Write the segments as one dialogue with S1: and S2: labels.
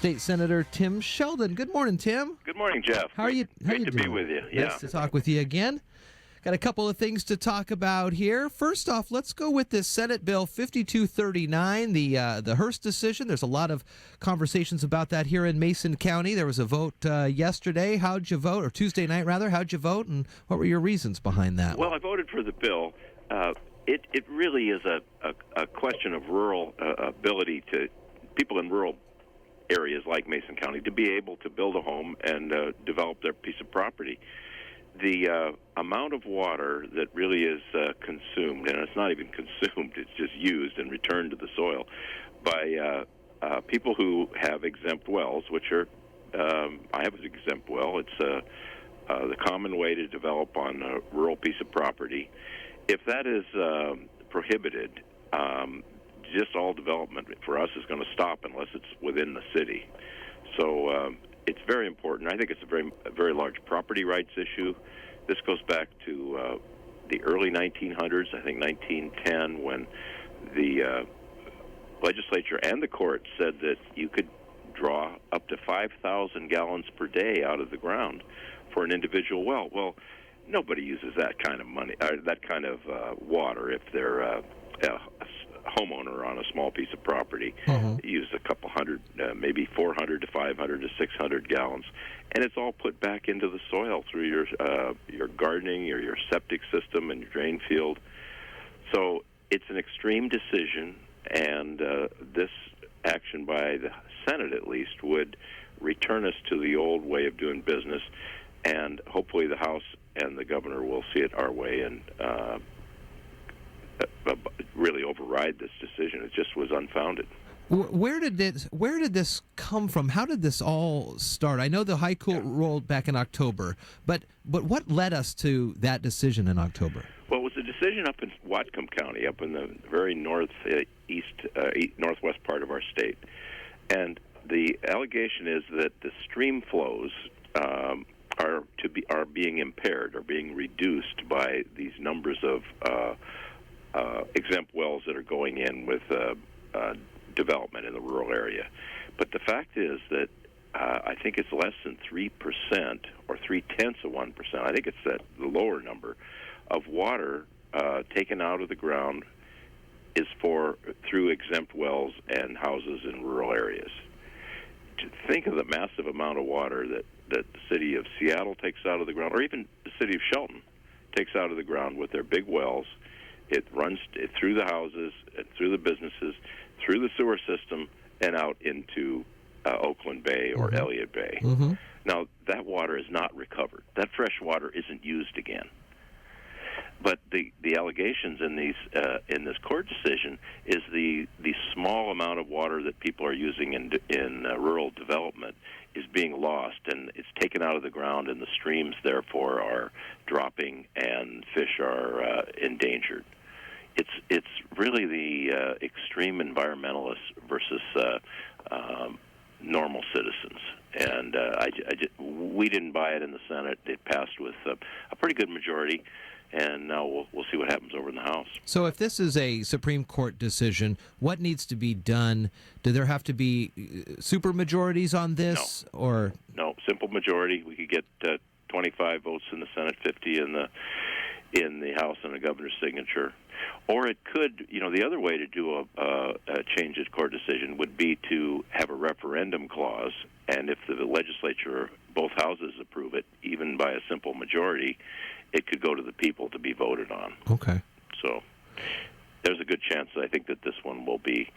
S1: State Senator Tim Sheldon. Good morning, Tim.
S2: Good morning, Jeff.
S1: How are you?
S2: Great to
S1: doing?
S2: be with you.
S1: Nice to talk with you again. Got a couple of things to talk about here. First off, let's go with this Senate Bill 5239, the Hirst decision. There's a lot of conversations about that here in Mason County. There was a vote yesterday. How'd you vote? Or Tuesday night, rather. How'd you vote, and what were your reasons behind that?
S2: Well, I voted for the bill. It really is a question of rural ability to people in rural areas like Mason County to be able to build a home and develop their piece of property. The amount of water that really is consumed, and it's not even consumed, it's just used and returned to the soil by people who have exempt wells, which are, I have an exempt well. It's the common way to develop on a rural piece of property. If that is prohibited, just all development for us is going to stop unless it's within the city. So it's very important. I think it's a very large property rights issue. This goes back to the early 1900s, I think 1910, when the legislature and the court said that you could draw up to 5,000 gallons per day out of the ground for an individual well. Well, nobody uses that kind of money, that kind of water if they're a homeowner on a small piece of property. Use a couple hundred, maybe 400 to 500 to 600 gallons, and it's all put back into the soil through your gardening or your septic system and your drain field. So it's an extreme decision, and this action by the Senate, at least, would return us to the old way of doing business, and hopefully the House and the governor will see it our way and really override this decision. It just was unfounded.
S1: Where did this come from? How did this all start? I know the High Court rolled back in October, but what led us to that decision in October?
S2: Well, it was a decision up in Whatcom County, up in the very northwest part of our state, and the allegation is that the stream flows are being impaired, or being reduced by these numbers of exempt wells that are going in with development in the rural area. But the fact is that I think it's less than 3% or 0.3%. I think it's the lower number of water taken out of the ground is through exempt wells and houses in rural areas. To think of the massive amount of water that the city of Seattle takes out of the ground, or even the city of Sheldon takes out of the ground with their big wells. It runs through the houses, through the businesses, through the sewer system, and out into Oakland Bay or Elliott Bay. Now, that water is not recovered. That fresh water isn't used again. But the allegations in this court decision is the small amount of water that people are using in rural development is being lost, and it's taken out of the ground, and the streams therefore are dropping, and fish are endangered. It's really the extreme environmentalists versus normal citizens, and we didn't buy it in the Senate. It passed with a pretty good majority, and now we'll see what happens over in the House.
S1: So if this is a Supreme Court decision, what needs to be done? Do there have to be super majorities on this?
S2: No, simple majority. We could get 25 votes in the Senate, 50 in the House, and a governor's signature. Or it could, the other way to do a change of court decision would be to have a referendum clause, and if the legislature, both houses approve it, even by a simple majority, it could go to the people to be voted on.
S1: Okay.
S2: So there's a good chance that I think that this one will be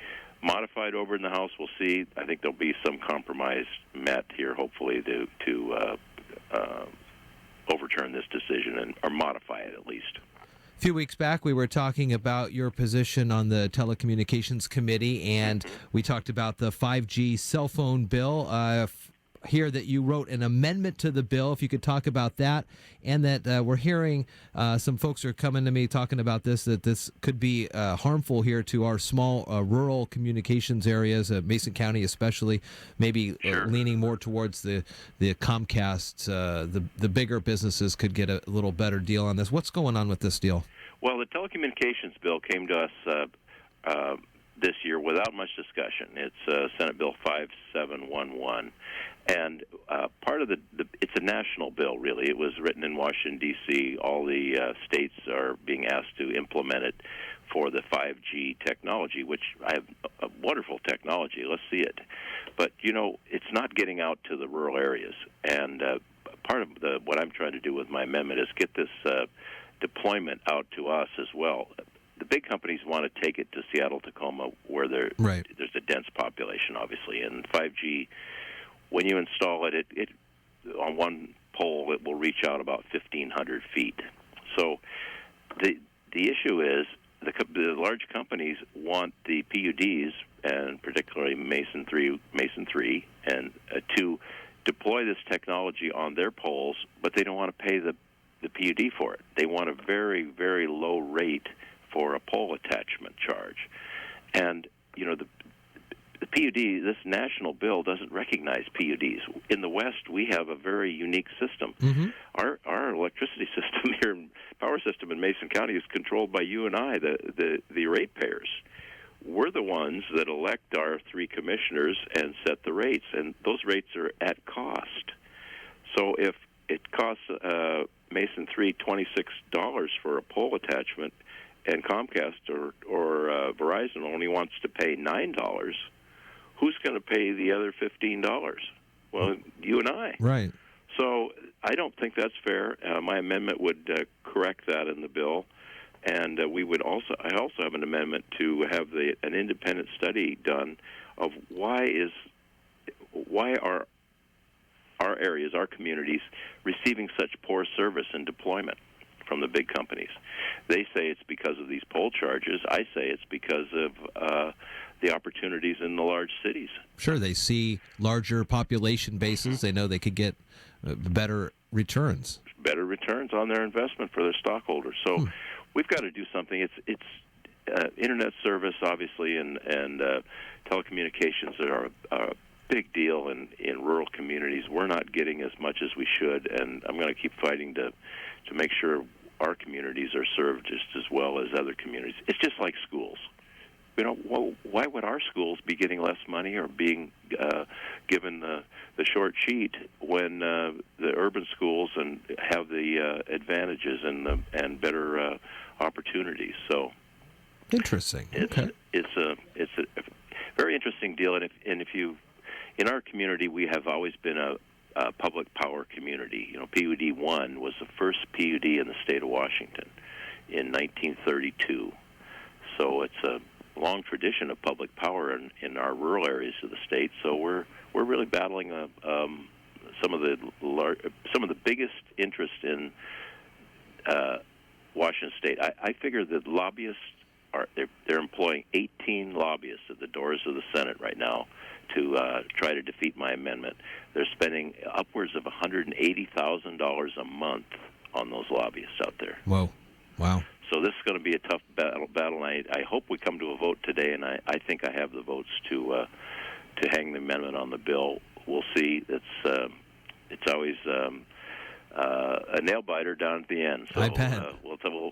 S2: modified over in the House. We'll see. I think there'll be some compromise met here, hopefully, to overturn this decision or modify it at least.
S1: A few weeks back, we were talking about your position on the Telecommunications Committee, and we talked about the 5G cell phone bill. Hear that you wrote an amendment to the bill, if you could talk about that, and that we're hearing some folks are coming to me talking about this, that this could be harmful here to our small rural communications areas, Mason County especially, maybe leaning more towards the Comcast, the bigger businesses could get a little better deal on this. What's going on with this deal?
S2: Well, the telecommunications bill came to us this year without much discussion. It's Senate Bill 5711, and part of it's a national bill, really. It was written in Washington, D.C. All the states are being asked to implement it for the 5G technology, which I have a wonderful technology. Let's see it. But, it's not getting out to the rural areas, and part of what I'm trying to do with my amendment is get this deployment out to us as well. The big companies want to take it to Seattle, Tacoma, where there's a dense population, obviously. And 5G, when you install it, it on one pole, it will reach out about 1,500 feet. So the issue is the large companies want the PUDs, and particularly Mason 3, and to deploy this technology on their poles, but they don't want to pay the PUD for it. They want a very, very low rate for a pole attachment charge. And, the PUD, this national bill doesn't recognize PUDs. In the West, we have a very unique system.
S1: Mm-hmm.
S2: Our electricity system here, power system in Mason County, is controlled by you and I, the ratepayers. We're the ones that elect our 3 commissioners and set the rates, and those rates are at cost. So if it costs Mason 3 $26 for a pole attachment, and Comcast or Verizon only wants to pay $9, who's going to pay the other $15? Well, you and I.
S1: Right.
S2: So I don't think that's fair. My amendment would correct that in the bill, and I also have an amendment to have an independent study done of why are our areas, our communities, receiving such poor service and deployment from the big companies. They say it's because of these poll charges. I say it's because of the opportunities in the large cities.
S1: Sure, they see larger population bases. They know they could get better returns.
S2: Better returns on their investment for their stockholders. So we've got to do something. It's internet service, obviously, and telecommunications are a big deal in rural communities. We're not getting as much as we should, and I'm going to keep fighting to make sure our communities are served just as well as other communities. It's just like schools. Why would our schools be getting less money or being given the short sheet when the urban schools have the advantages and better opportunities? So
S1: interesting.
S2: It's a very interesting deal, and if you in our community, we have always been a public power community. PUD 1 was the first PUD in the state of Washington in 1932. So it's a long tradition of public power in our rural areas of the state. So we're really battling some of the biggest interest in Washington State. I figure that lobbyists they're employing 18 lobbyists at the doors of the Senate right now to try to defeat my amendment. They're spending upwards of $180,000 a month on those lobbyists out there.
S1: Whoa. Wow.
S2: So this is going to be a tough battle. I hope we come to a vote today, and I think I have the votes to hang the amendment on the bill. We'll see. It's always a nail biter down at the end. So
S1: I bet.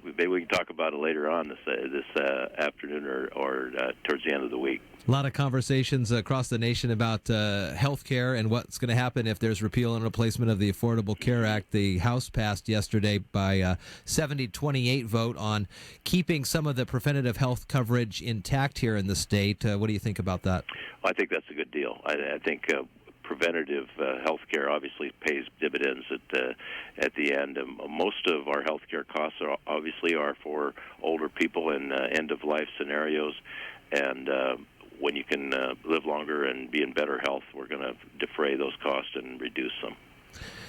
S2: Maybe we can talk about it later on this afternoon or towards the end of the week.
S1: A lot of conversations across the nation about health care and what's going to happen if there's repeal and replacement of the Affordable Care Act. The House passed yesterday by 70-28 vote on keeping some of the preventative health coverage intact here in the state. What do you think about that?
S2: Well, I think that's a good deal. I think preventative health care obviously pays dividends at the end. Most of our health care costs are for older people in end-of-life scenarios, and when you can live longer and be in better health, we're going to defray those costs and reduce them.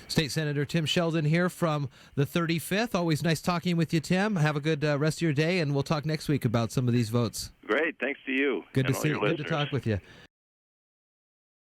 S1: State Senator Tim Sheldon here from the 35th. Always nice talking with you, Tim. Have a good rest of your day, and we'll talk next week about some of these votes.
S2: Great. Thanks to you.
S1: Good to see you. Good to talk with you.